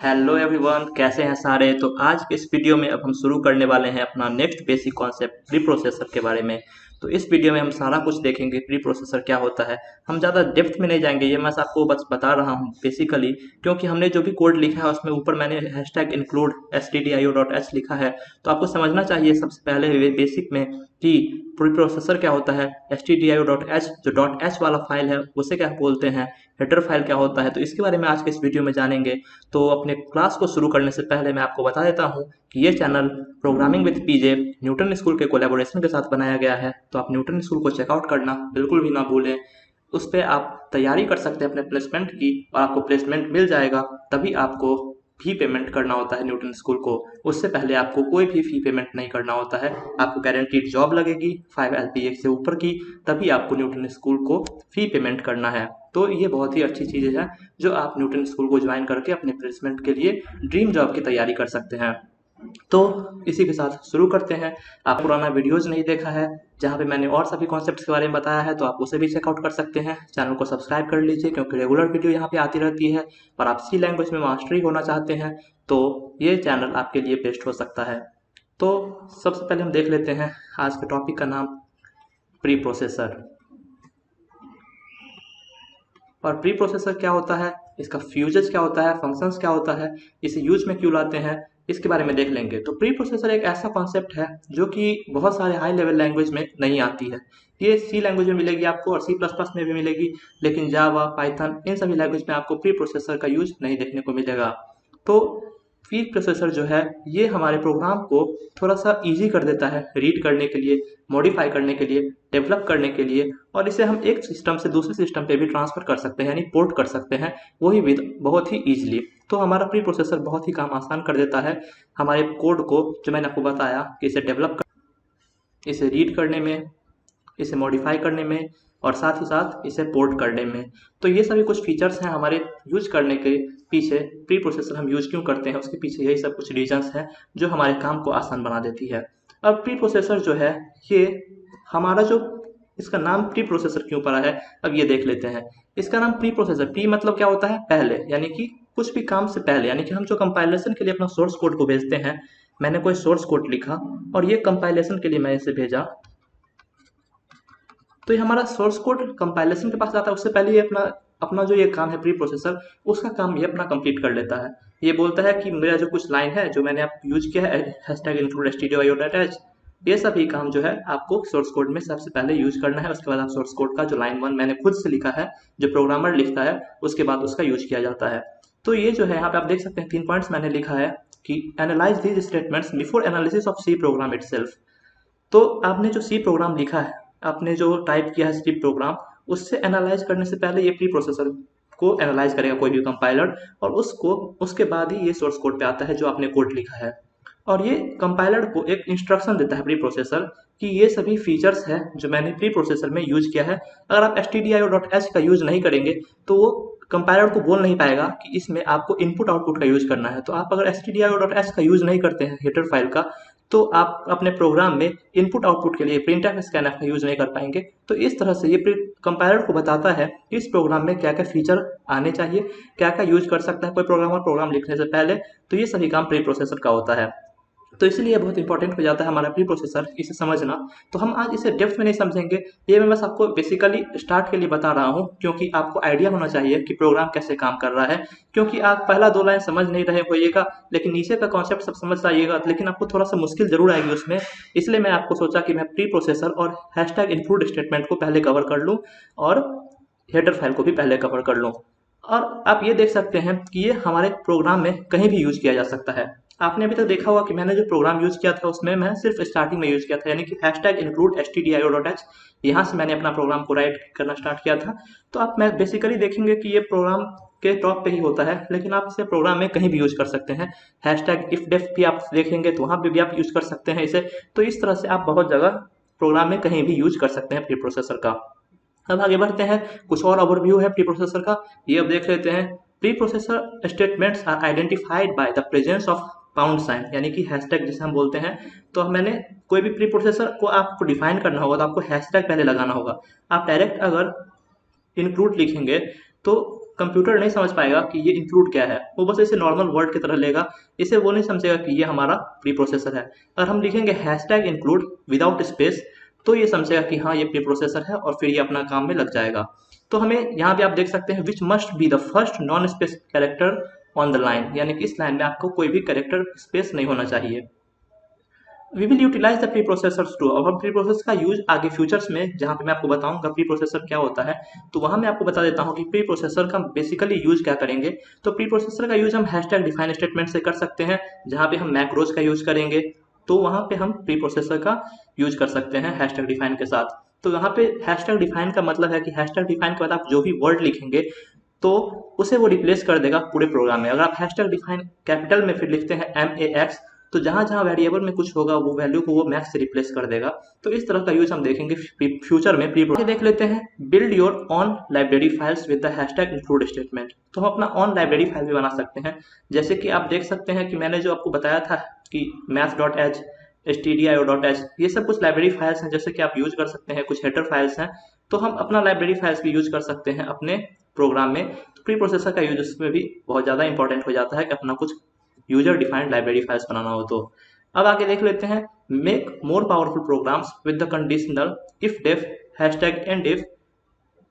Hello everyone, कैसे हैं सारे। तो आज के इस वीडियो में अब हम शुरू करने वाले हैं अपना next basic concept pre processor के बारे में। तो इस वीडियो में हम सारा कुछ देखेंगे, प्री प्रोसेसर क्या होता है। हम ज़्यादा डेप्थ में नहीं जाएंगे, ये मैं आपको बस बता रहा हूँ बेसिकली, क्योंकि हमने जो भी कोड लिखा है उसमें ऊपर मैंने हैशटैग इंक्लूड stdio.h लिखा है। तो आपको समझना चाहिए सबसे पहले बेसिक में कि प्री प्रोसेसर क्या होता है। stdio.h जो .h वाला फाइल है उसे क्या बोलते हैं, हेडर फाइल क्या होता है। तो इसके बारे में आज के इस वीडियो में जानेंगे। तो अपने क्लास को शुरू करने से पहले मैं आपको बता देता हूं कि ये channel programming with PJ Newton school के कोलैबोरेशन के साथ बनाया गया है। तो आप न्यूटन स्कूल को चेकआउट करना बिल्कुल भी ना भूलें। उस पर आप तैयारी कर सकते हैं अपने प्लेसमेंट की, और आपको प्लेसमेंट मिल जाएगा तभी आपको फी पेमेंट करना होता है न्यूटन स्कूल को। उससे पहले आपको कोई भी फी पेमेंट नहीं करना होता है। आपको गारंटीड जॉब लगेगी 5 LPA से ऊपर की, तभी आपको न्यूटन स्कूल को फी पेमेंट करना है। तो ये बहुत ही अच्छी चीज़ है जो आप न्यूटन स्कूल को ज्वाइन करके अपने प्लेसमेंट के लिए ड्रीम जॉब की तैयारी कर सकते हैं। तो इसी के साथ शुरू करते हैं। आप पुराना वीडियोज़ नहीं देखा है जहाँ पे मैंने और सभी कॉन्सेप्ट्स के बारे में बताया है, तो आप उसे भी चेकआउट कर सकते हैं। चैनल को सब्सक्राइब कर लीजिए क्योंकि रेगुलर वीडियो यहाँ पे आती रहती है। और आप सी लैंग्वेज में मास्टरी होना चाहते हैं तो ये चैनल आपके लिए बेस्ट हो सकता है। तो सबसे पहले हम देख लेते हैं आज के टॉपिक का नाम, प्री प्रोसेसर। और प्री प्रोसेसर क्या होता है, इसका फ्यूजेस क्या होता है, फंक्शंस क्या होता है, इसे यूज में क्यों लाते हैं, इसके बारे में देख लेंगे। तो प्री प्रोसेसर एक ऐसा कॉन्सेप्ट है जो कि बहुत सारे हाई लेवल लैंग्वेज में नहीं आती है। ये सी लैंग्वेज में मिलेगी आपको और C++ में भी मिलेगी, लेकिन जावा, पाइथन इन सभी लैंग्वेज में आपको प्री प्रोसेसर का यूज नहीं देखने को मिलेगा। तो प्री प्रोसेसर जो है ये हमारे प्रोग्राम को थोड़ा सा इजी कर देता है रीड करने के लिए, मॉडिफाई करने के लिए, डेवलप करने के लिए, और इसे हम एक सिस्टम से दूसरे सिस्टम पे भी ट्रांसफर कर सकते हैं, यानी पोर्ट कर सकते हैं, वही विद बहुत ही ईजिली। तो हमारा प्री प्रोसेसर बहुत ही काम आसान कर देता है हमारे कोड को, जो मैंने आपको बताया कि इसे डेवलप कर, इसे रीड करने में, इसे मॉडिफाई करने में, और साथ ही साथ इसे पोर्ट करने में। तो ये सभी कुछ फीचर्स हैं हमारे यूज करने के पीछे। प्री प्रोसेसर हम यूज क्यों करते हैं उसके पीछे यही सब कुछ रीजंस हैं जो हमारे काम को आसान बना देती है। अब प्री प्रोसेसर जो है ये हमारा जो, इसका नाम प्री प्रोसेसर क्यों पड़ा है अब ये देख लेते हैं। इसका नाम प्री प्रोसेसर, प्री मतलब क्या होता है, पहले, यानी कि कुछ भी काम से पहले, यानी कि हम जो कंपाइलेशन के लिए अपना सोर्स कोड को भेजते हैं, मैंने कोई सोर्स कोड लिखा और ये कंपाइलेशन के लिए मैं इसे भेजा, तो ये हमारा सोर्स कोड कंपाइलेशन के पास जाता है। उससे पहले ये अपना अपना जो ये काम है प्री प्रोसेसर, उसका काम ये अपना कंप्लीट कर लेता है। ये बोलता है कि मेरा जो कुछ लाइन है जो मैंने आप यूज किया है हैशटैग इंक्लूड stdio.h, ये सभी काम जो है आपको सोर्स कोड में सबसे पहले यूज करना है। उसके बाद आप सोर्स कोड का जो लाइन 1 मैंने खुद से लिखा है, जो प्रोग्रामर लिखता है, उसके बाद उसका यूज किया जाता है। तो ये जो है यहाँ पे आप देख सकते हैं 3 पॉइंट्स मैंने लिखा है कि analyse these statements before analysis of C program itself. तो आपने जो सी प्रोग्राम लिखा है, आपने जो टाइप किया है सी प्रोग्राम, उससे एनालाइज करने से पहले ये प्री प्रोसेसर को एनालाइज करेगा कोई भी कंपाइलर, और उसको उसके बाद ही ये सोर्स कोड पे आता है जो आपने कोड लिखा है। और ये कंपाइलर को एक इंस्ट्रक्शन देता है प्री प्रोसेसर कि ये सभी फीचर्स हैं जो मैंने प्री प्रोसेसर में यूज किया है। अगर आप stdio.h का यूज नहीं करेंगे तो वो कंपाइलर को बोल नहीं पाएगा कि इसमें आपको इनपुट आउटपुट का यूज करना है। तो आप अगर stdio.h का यूज नहीं करते हैं हेडर फाइल का, तो आप अपने प्रोग्राम में इनपुट आउटपुट के लिए printf स्कैनफ का यूज नहीं कर पाएंगे। तो इस तरह से ये कंपाइलर को बताता है कि इस प्रोग्राम में क्या क्या फीचर आने चाहिए, क्या क्या यूज कर सकता है कोई प्रोग्रामर प्रोग्राम लिखने से पहले। तो ये सभी काम प्री प्रोसेसर का होता है। तो इसलिए बहुत इंपॉर्टेंट हो जाता है हमारा प्री प्रोसेसर, इसे समझना। तो हम आज इसे डेप्थ में नहीं समझेंगे, ये मैं बस आपको बेसिकली स्टार्ट के लिए बता रहा हूँ, क्योंकि आपको आइडिया होना चाहिए कि प्रोग्राम कैसे काम कर रहा है। क्योंकि आप पहला 2 लाइन समझ नहीं रहे होइएगा, लेकिन नीचे का कॉन्सेप्ट सब समझ जाइएगा, लेकिन आपको थोड़ा सा मुश्किल जरूर आएगी उसमें। इसलिए मैं आपको सोचा कि मैं प्री प्रोसेसर और हैशटैग इंक्लूड स्टेटमेंट को पहले कवर कर लूँ और हेडर फाइल को भी पहले कवर कर लूँ। और आप ये देख सकते हैं कि ये हमारे प्रोग्राम में कहीं भी यूज किया जा सकता है। आपने अभी तक देखा होगा कि मैंने जो प्रोग्राम यूज किया था उसमें मैं सिर्फ स्टार्टिंग में यूज किया था, यानी कि हैशटैग इंक्लूड stdio.h, यहाँ से मैंने अपना प्रोग्राम को राइट करना स्टार्ट किया था। तो आप मैं बेसिकली देखेंगे कि ये प्रोग्राम के टॉप पे ही होता है, लेकिन आप इसे प्रोग्राम में कहीं भी यूज कर सकते हैं। हैशटैग इफ डेफ भी आप देखेंगे तो वहाँ पे भी आप यूज कर सकते हैं इसे। तो इस तरह से आप बहुत जगह प्रोग्राम में कहीं भी यूज कर सकते हैं प्री प्रोसेसर का। अब आगे बढ़ते हैं, कुछ और ओवरव्यू है प्री प्रोसेसर का, ये अब देख लेते हैं। Preprocessor statements are identified by the presence of pound sign, यानी कि हैशटैग जिसे हम बोलते हैं। तो मैंने कोई भी प्री प्रोसेसर को आपको डिफाइन करना होगा तो आपको हैशटैग पहले लगाना होगा। आप डायरेक्ट अगर इंक्लूड लिखेंगे तो कंप्यूटर नहीं समझ पाएगा कि ये इंक्लूड क्या है, वो बस इसे नॉर्मल वर्ड की तरह लेगा, इसे वो नहीं समझेगा कि ये हमारा प्री प्रोसेसर है। अगर हम लिखेंगे हैशटैग इंक्लूड विदाउट स्पेस तो ये समझेगा कि हाँ ये प्री प्रोसेसर है और फिर ये अपना काम में लग जाएगा। तो हमें यहाँ पे आप देख सकते हैं which must be the first non space character on the line, यानी कि इस लाइन में आपको कोई भी कैरेक्टर स्पेस नहीं होना चाहिए। We will utilise the preprocessors too. अब हम प्री प्रोसेस का यूज आगे फ्यूचर्स में, जहाँ पे मैं आपको बताऊंगा प्री प्रोसेसर क्या होता है, तो वहां मैं आपको बता देता हूँ कि प्री प्रोसेसर का बेसिकली यूज क्या करेंगे। तो प्री प्रोसेसर का यूज हम हैशटैग डिफाइन स्टेटमेंट से कर सकते हैं, जहाँ पे हम मैक्रोज का यूज करेंगे, तो वहां पे हम प्री प्रोसेसर का यूज कर सकते हैं हैशटैग डिफाइन के साथ। तो यहाँ पे हैशटैग डिफाइन का मतलब है कि हैशटैग डिफाइन के बाद आप जो भी वर्ड लिखेंगे तो उसे वो रिप्लेस कर देगा पूरे प्रोग्राम में। अगर आप हैशटैग डिफाइन कैपिटल में फिर लिखते हैं MAX, तो जहां जहां वेरिएबल में कुछ होगा वो वैल्यू को वो मैक्स से रिप्लेस कर देगा। तो इस तरह का यूज हम देखेंगे फ्यूचर में। देख लेते हैं build your on library files with the hashtag include statement. तो हम अपना ऑन लाइब्रेरी फाइल भी बना सकते हैं, जैसे कि आप देख सकते हैं कि मैंने जो आपको बताया था कि math.h stdio.h ये सब कुछ लाइब्रेरी फाइल्स हैं, जैसे कि आप यूज कर सकते हैं। कुछ हेडर फाइल्स हैं, तो हम अपना लाइब्रेरी फाइल्स भी यूज कर सकते हैं अपने प्रोग्राम में। तो प्री प्रोसेसर का यूज इसमें भी बहुत ज़्यादा इंपॉर्टेंट हो जाता है कि अपना कुछ यूजर डिफाइंड लाइब्रेरी फाइल्स बनाना हो। तो अब आगे देख लेते हैं make more powerful programs with the conditional if def hashtag end if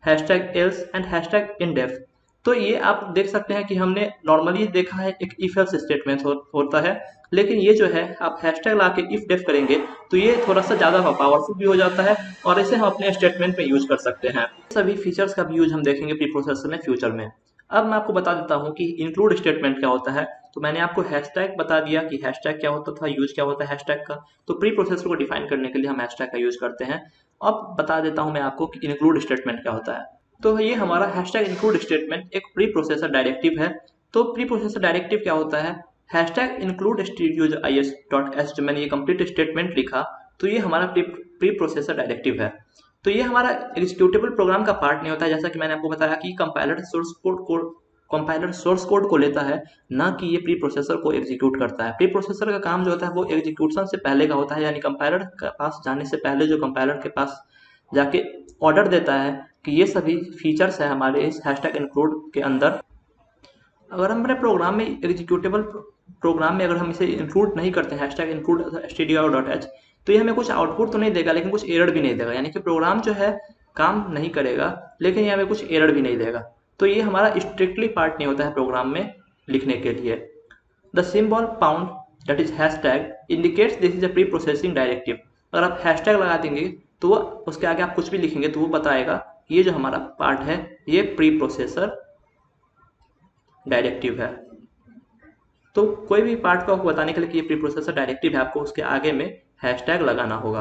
hashtag else and hashtag in def. तो ये आप देख सकते हैं कि हमने नॉर्मली देखा है एक इफ एल्स स्टेटमेंट होता है, लेकिन ये जो है आप हैशटैग ला के इफ डेफ करेंगे तो ये थोड़ा सा ज़्यादा पावरफुल भी हो जाता है और इसे हम अपने स्टेटमेंट में यूज कर सकते हैं। सभी फीचर्स का भी यूज हम देखेंगे प्री प्रोसेसर में फ्यूचर में। अब मैं आपको बता देता हूँ कि इंक्लूड स्टेटमेंट क्या होता है। तो मैंने आपको हैशटैग बता दिया कि हैशटैग क्या होता था, यूज क्या होता है हैशटैग का। तो प्री प्रोसेसर को डिफाइन करने के लिए हम हैशटैग का यूज करते हैं। अब बता देता हूँ मैं आपको कि इंक्लूड स्टेटमेंट क्या होता है। तो ये हमारा हैशटैग इंक्लूड स्टेटमेंट एक प्री प्रोसेसर डायरेक्टिव है। तो प्री प्रोसेसर डायरेक्टिव क्या होता है, हैशटैग इंक्लूड stdio.is जो मैंने ये कंप्लीट स्टेटमेंट लिखा, तो ये हमारा प्री प्रोसेसर डायरेक्टिव है। तो ये हमारा एग्जीक्यूटेबल प्रोग्राम का पार्ट नहीं होता है, जैसा कि मैंने आपको बताया कि कंपाइलर सोर्स कोड को लेता है, ना कि ये प्री प्रोसेसर को एग्जीक्यूट करता है। प्री प्रोसेसर का काम जो होता है वो एग्जीक्यूशन से पहले का होता है, यानी कंपाइलर के पास जाने से पहले जो कंपाइलर के पास जाके ऑर्डर देता है कि ये सभी फीचर्स है हमारे इस हैशटैग इंक्लूड के अंदर। अगर हम अपने प्रोग्राम में एग्जीक्यूटेबल प्रोग्राम में अगर हम इसे इंक्लूड नहीं करते हैं हैशटैग इंक्लूड stdio.h, तो ये हमें कुछ आउटपुट तो नहीं देगा, लेकिन कुछ एरर भी नहीं देगा, यानी कि प्रोग्राम जो है काम नहीं करेगा, लेकिन ये हमें कुछ एरर भी नहीं देगा। तो ये हमारा स्ट्रिक्टली पार्ट नहीं होता है प्रोग्राम में लिखने के लिए। The symbol pound that is hashtag indicates this is a pre processing directive. अगर आप हैशटैग लगा देंगे तो वो उसके आगे आप कुछ भी लिखेंगे तो वो बताएगा कि ये जो हमारा पार्ट है ये प्री प्रोसेसर डायरेक्टिव है। तो कोई भी पार्ट को आपको बताने के लिए कि ये प्री प्रोसेसर डायरेक्टिव है, आपको उसके आगे में हैशटैग लगाना होगा।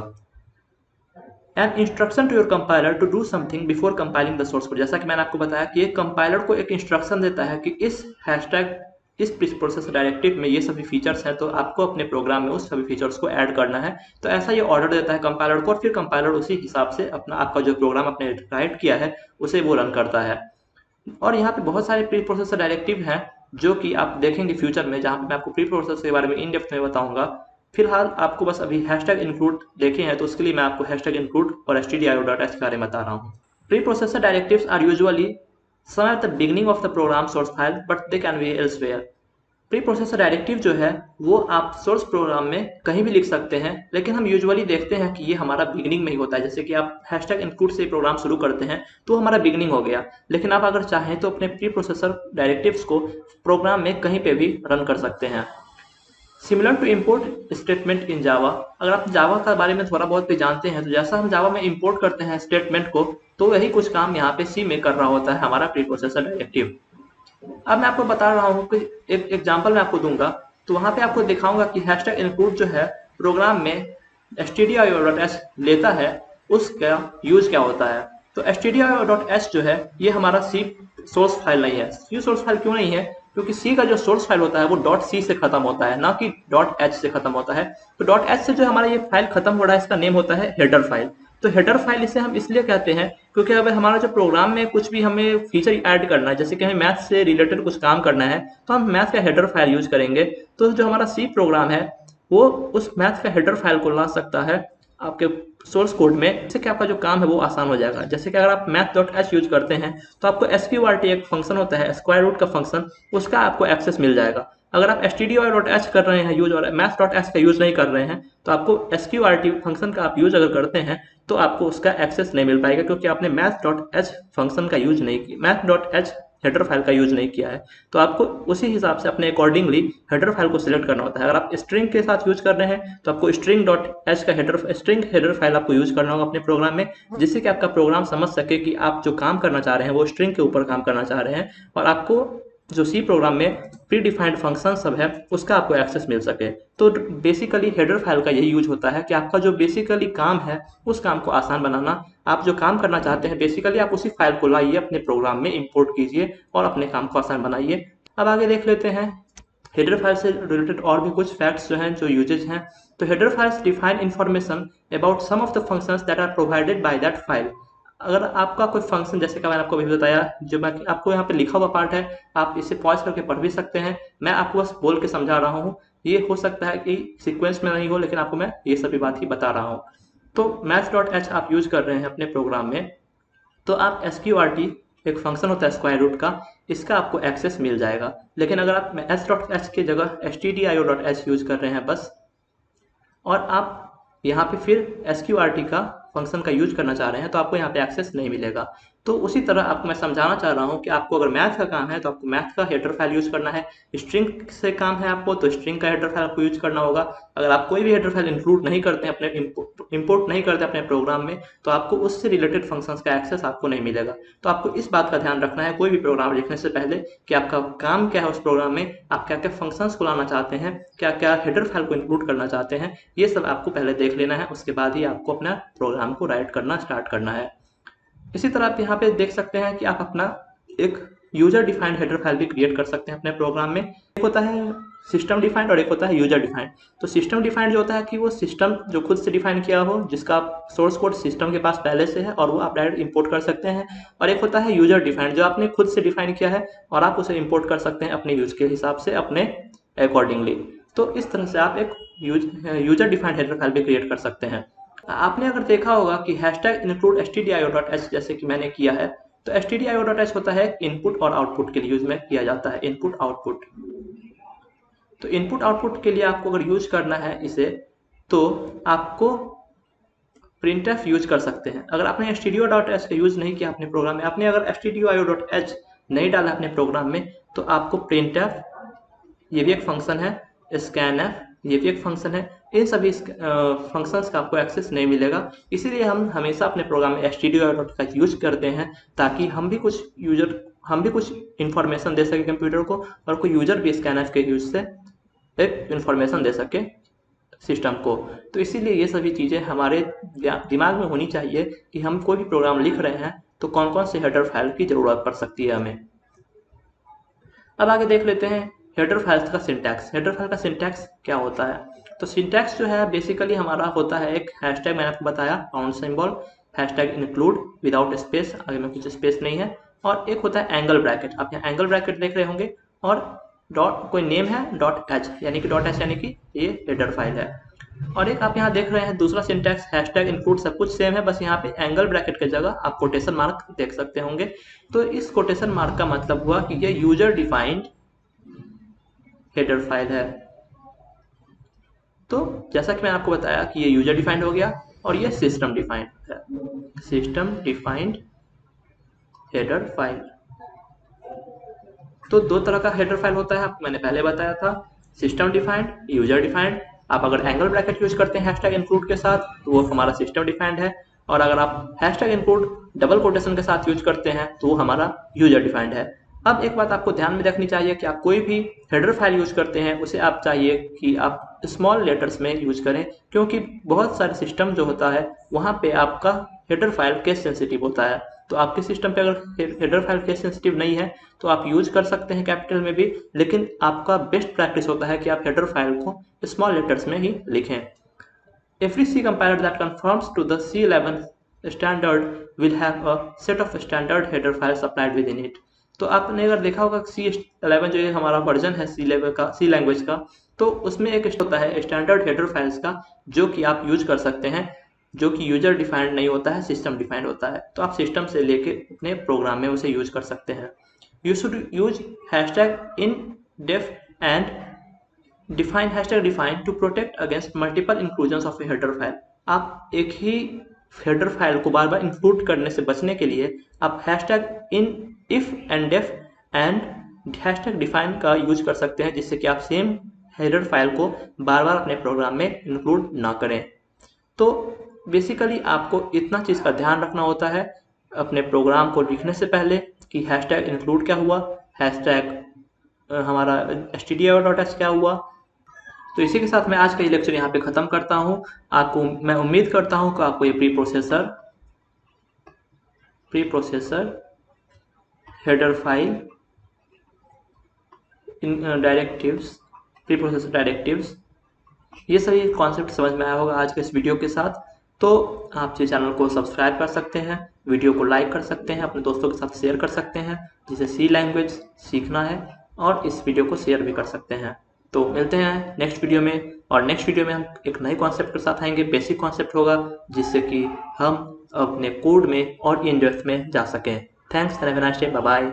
An instruction to your compiler to do something before compiling the source code. जैसा कि मैंने आपको बताया कि एक कंपाइलर को एक इंस्ट्रक्शन देता है कि इस हैशटैग इस प्रोसेसर डायरेक्टिव में ये सभी फीचर्स हैं, तो आपको अपने प्रोग्राम में उस सभी फीचर्स को ऐड करना है। तो ऐसा ये ऑर्डर देता है कंपाइलर को, और फिर कंपाइलर उसी हिसाब से अपना आपका जो प्रोग्राम आपने राइट किया है उसे वो रन करता है। और यहाँ पे बहुत सारे प्री प्रोसेसर डायरेक्टिव हैं जो कि आप देखेंगे फ्यूचर में, जहाँ पे मैं आपको प्री प्रोसेसर के बारे में इन डेप्थ में बताऊंगा। फिलहाल आपको बस अभी हैशटैग इंक्लूड देखे हैं, तो उसके लिए मैं आपको हैशटैग इंक्लूड और stdio.h के बारे में बता रहा हूँ। Preprocessor directives are usually some at the beginning of the program source file but they can be elsewhere। Pre processor directive जो है वो आप सोर्स प्रोग्राम में कहीं भी लिख सकते हैं, लेकिन हम यूजुअली देखते हैं कि ये हमारा बिगनिंग में ही होता है। जैसे कि आप हैशटैग इंक्लूड से प्रोग्राम शुरू करते हैं तो हमारा बिगनिंग हो गया, लेकिन आप अगर चाहें तो अपने प्री प्रोसेसर डायरेक्टिव्स को प्रोग्राम में कहीं पे भी रन कर सकते हैं। Similar to import statement in Java. अगर आप जावा का बारे में थोड़ा बहुत भी जानते हैं, तो जैसा हम जावा में इम्पोर्ट करते हैं स्टेटमेंट को, तो वही कुछ काम यहाँ पे सी में कर रहा होता है हमारा प्री प्रोसेसर डायरेक्टिव। अब मैं आपको बता रहा हूँ कि एक एग्जांपल मैं आपको दूंगा, तो वहाँ पे आपको दिखाऊंगा कि हैशटैग इंक्लूड जो है प्रोग्राम में stdio.h लेता है, उसका यूज क्या होता है। तो stdio.h जो है ये हमारा सी सोर्स फाइल नहीं है। सी सोर्स फाइल क्यों नहीं है, क्योंकि सी का जो सोर्स फाइल होता है वो .c से खत्म होता है, ना कि .h से खत्म होता है। तो .h से जो हमारा ये फाइल खत्म हो रहा है इसका नेम होता है हेडर फाइल। तो हेडर फाइल इसे हम इसलिए कहते हैं क्योंकि अगर हमारा जो प्रोग्राम में कुछ भी हमें फीचर ऐड करना है, जैसे कि हमें मैथ से रिलेटेड कुछ काम करना है, तो हम मैथ का हेडर फाइल यूज करेंगे। तो जो हमारा सी प्रोग्राम है वो उस मैथ का हेडर फाइल को ला सकता है आपके सोर्स कोड में, इससे कि आपका जो काम है वो आसान हो जाएगा। जैसे कि अगर आप math.h यूज करते हैं तो आपको sqrt एक फंक्शन होता है, स्क्वायर रूट का फंक्शन, उसका आपको एक्सेस मिल जाएगा। अगर आप stdio.h कर रहे हैं यूज और math.h का यूज नहीं कर रहे हैं तो आपको sqrt फंक्शन का आप यूज अगर करते हैं तो आपको उसका एक्सेस नहीं मिल पाएगा, क्योंकि आपने math.h फंक्शन का यूज नहीं किया, math.h हेडर फाइल का यूज नहीं किया है। तो आपको उसी हिसाब से अपने अकॉर्डिंगली हेडर फाइल को सिलेक्ट करना होता है। अगर आप स्ट्रिंग के साथ यूज कर रहे हैं तो आपको string.h का स्ट्रिंग हेडर फाइल आपको यूज करना होगा अपने प्रोग्राम में, जिससे कि आपका प्रोग्राम समझ सके कि आप जो काम करना चाह रहे हैं वो स्ट्रिंग के ऊपर काम करना चाह रहे हैं, और आपको जो सी प्रोग्राम में प्री डिफाइंड फंक्शन सब है उसका आपको एक्सेस मिल सके। तो बेसिकली हेडर फाइल का यही यूज होता है कि आपका जो बेसिकली काम है उस काम को आसान बनाना। आप जो काम करना चाहते हैं बेसिकली आप उसी फाइल को लाइए, अपने प्रोग्राम में इंपोर्ट कीजिए और अपने काम को आसान बनाइए। अब आगे देख लेते हैं हेडर फाइल से रिलेटेड और भी कुछ फैक्ट्स जो हैं, जो यूजेज हैं। तो header files define information about some of the functions that are provided by that file. अगर आपका कोई फंक्शन, जैसे कि मैंने आपको अभी बताया, जो मैं आपको यहाँ पे लिखा हुआ पार्ट है, आप इसे पॉज करके पढ़ भी सकते हैं, मैं आपको बस बोल के समझा रहा हूँ। ये हो सकता है कि सीक्वेंस में नहीं हो, लेकिन आपको मैं ये सभी बात ही बता रहा हूँ। तो math.h आप यूज कर रहे हैं अपने प्रोग्राम में, तो आप sqrt एक फंक्शन होता है स्क्वायर रूट का, इसका आपको एक्सेस मिल जाएगा। लेकिन अगर आप s.h की जगह stdio.h यूज कर रहे हैं बस, और आप यहाँ पे फिर sqrt का फंक्शन का यूज करना चाह रहे हैं तो आपको यहाँ पे एक्सेस नहीं मिलेगा। तो उसी तरह आपको मैं समझाना चाह रहा हूँ कि आपको अगर मैथ का काम है तो आपको मैथ का हेडर फाइल यूज करना है, स्ट्रिंग से काम है आपको तो स्ट्रिंग का हेडर फाइल आपको यूज करना होगा। अगर आप कोई भी हेडर फाइल इंक्लूड नहीं करते हैं, अपने इंपोर्ट नहीं करते अपने प्रोग्राम में, तो आपको उससे रिलेटेड फंक्शंस का एक्सेस आपको नहीं मिलेगा। तो आपको इस बात का ध्यान रखना है कोई भी प्रोग्राम लिखने से पहले कि आपका काम क्या है उस प्रोग्राम में, आप क्या क्या फंक्शंस को लाना चाहते हैं, क्या क्या हेडर फाइल को इंक्लूड करना चाहते हैं, ये सब आपको पहले देख लेना है। उसके बाद ही आपको अपना प्रोग्राम को राइट करना स्टार्ट करना है। इसी तरह आप यहाँ पे देख सकते हैं कि आप अपना एक यूजर डिफाइंड हेडर फाइल भी क्रिएट कर सकते हैं अपने प्रोग्राम में। एक होता है सिस्टम डिफाइंड और एक होता है यूजर डिफाइंड। तो सिस्टम डिफाइंड जो होता है कि वो सिस्टम जो खुद से डिफाइन किया हो, जिसका सोर्स कोड सिस्टम के पास पहले से है और वो आप डायरेक्ट इंपोर्ट कर सकते हैं। और एक होता है यूजर डिफाइंड जो आपने खुद से डिफाइन किया है और आप उसे इंपोर्ट कर सकते हैं अपने यूज के हिसाब से, अपने अकॉर्डिंगली। तो इस तरह से आप एक यूजर डिफाइंड हेडर फाइल भी क्रिएट कर सकते हैं। आपने अगर देखा होगा कि #include stdio.h जैसे कि मैंने किया है, तो stdio.h होता है इनपुट और आउटपुट के लिए यूज में किया जाता है, इनपुट आउटपुट। तो इनपुट आउटपुट के लिए आपको अगर यूज करना है इसे, तो आपको printf यूज कर सकते हैं। अगर आपने stdio.h का यूज नहीं किया अपने प्रोग्राम में, आपने अगर stdio.h नहीं डाला अपने प्रोग्राम में, तो आपको printf, ये भी एक फंक्शन है, scanf, ये भी एक फंक्शन है, इन सभी फंक्शंस का आपको एक्सेस नहीं मिलेगा। इसीलिए हम हमेशा अपने प्रोग्राम में stdio का यूज करते हैं, ताकि हम भी कुछ इंफॉर्मेशन दे सके कंप्यूटर को, और कोई यूजर भी scanf के यूज से एक इंफॉर्मेशन दे सके सिस्टम को। तो इसीलिए ये सभी चीज़ें हमारे दिमाग में होनी चाहिए कि हम कोई भी प्रोग्राम लिख रहे हैं तो कौन कौन से हेडर फाइल की ज़रूरत पड़ सकती है हमें। अब आगे देख लेते हैं हेडर फाइल्स का सिंटैक्स। हेडर फाइल का सिंटैक्स क्या होता है? तो सिंटैक्स जो है बेसिकली हमारा होता है एक हैशटैग, मैंने आपको बताया pound symbol, hashtag include without space, आगे में कुछ स्पेस नहीं है, और एक होता है एंगल ब्रैकेट। आप यहाँ एंगल ब्रैकेट देख रहे होंगे, और डॉट कोई नेम है .h, यानी कि ये हेडर फाइल है। और एक आप यहाँ देख रहे हैं दूसरा सिंटैक्स हैशटैग इंक्लूड, सब कुछ सेम है, बस यहाँ पे एंगल ब्रैकेट की जगह आप कोटेशन मार्क देख सकते होंगे। तो इस कोटेशन मार्क का मतलब हुआ कि ये यूजर डिफाइंड हेडर फाइल है। तो जैसा कि मैंने आपको बताया कि ये यूजर डिफाइंड हो गया और ये सिस्टम डिफाइंड है, सिस्टम डिफाइंड हेडर फाइल। तो दो तरह का हेडर फाइल होता है, आपको मैंने पहले बताया था, सिस्टम डिफाइंड, यूजर डिफाइंड। आप अगर एंगल ब्रैकेट यूज करते हैं हैशटैग इंक्लूड के साथ तो वो हमारा सिस्टम डिफाइंड है, और अगर आप हैशटैग इंक्लूड डबल कोटेशन के साथ यूज करते हैं तो वो हमारा यूजर डिफाइंड है। अब एक बात आपको ध्यान में रखनी चाहिए कि आप कोई भी हेडर फाइल यूज करते हैं उसे आप चाहिए कि आप स्मॉल लेटर्स में यूज करें, क्योंकि बहुत सारे सिस्टम जो होता है वहाँ पे आपका हेडर फाइल केस सेंसिटिव होता है। तो आपके सिस्टम पे अगर हेडर फाइल केस सेंसिटिव नहीं है तो आप यूज कर सकते हैं कैपिटल में भी, लेकिन आपका बेस्ट प्रैक्टिस होता है कि आप हेडर फाइल को स्मॉल लेटर्स में ही लिखें। Every C compiler that conforms to the C11 standard will have a set of standard header files applied within it। तो आपने अगर देखा होगा C11 जो ये हमारा वर्जन है C लेवल का, C लैंग्वेज का, तो उसमें एक होता है स्टैंडर्ड हेडर फाइल्स का जो कि आप यूज कर सकते हैं। जो कि यूजर डिफाइंड नहीं होता है, सिस्टम डिफाइंड होता है। तो आप सिस्टम से लेके अपने प्रोग्राम में उसे यूज कर सकते हैं। You should use hashtag in def and define hashtag define to protect against multiple inclusion of a header file. आप एक ही हेडर फाइल को बार बार इंक्लूड करने से बचने के लिए आप hashtag in if and deaf and hashtag define का यूज कर सकते हैं, जिससे कि आप सेम हेडर फाइल को बार बार अपने प्रोग्राम में इंक्लूड ना करें। तो बेसिकली आपको इतना चीज़ का ध्यान रखना होता है अपने प्रोग्राम को लिखने से पहले कि हैशटैग इंक्लूड क्या हुआ, हैशटैग हमारा stdio.h क्या हुआ। तो इसी के साथ मैं आज का ये लेक्चर यहाँ पे ख़त्म करता हूँ। आपको मैं उम्मीद करता हूँ कि आपको ये pre processor header file directives, pre processor directives, ये सभी कॉन्सेप्ट समझ में आया होगा आज के इस वीडियो के साथ। तो आप इस चैनल को सब्सक्राइब कर सकते हैं, वीडियो को लाइक कर सकते हैं, अपने दोस्तों के साथ शेयर कर सकते हैं जिसे सी लैंग्वेज सीखना है, और इस वीडियो को शेयर भी कर सकते हैं। तो मिलते हैं नेक्स्ट वीडियो में, और नेक्स्ट वीडियो में हम एक नए कॉन्सेप्ट के साथ आएंगे। बेसिक कॉन्सेप्ट होगा जिससे कि हम अपने कोड में और इन डेप्थ में जा सकें। Thanks, have a nice day, bye bye.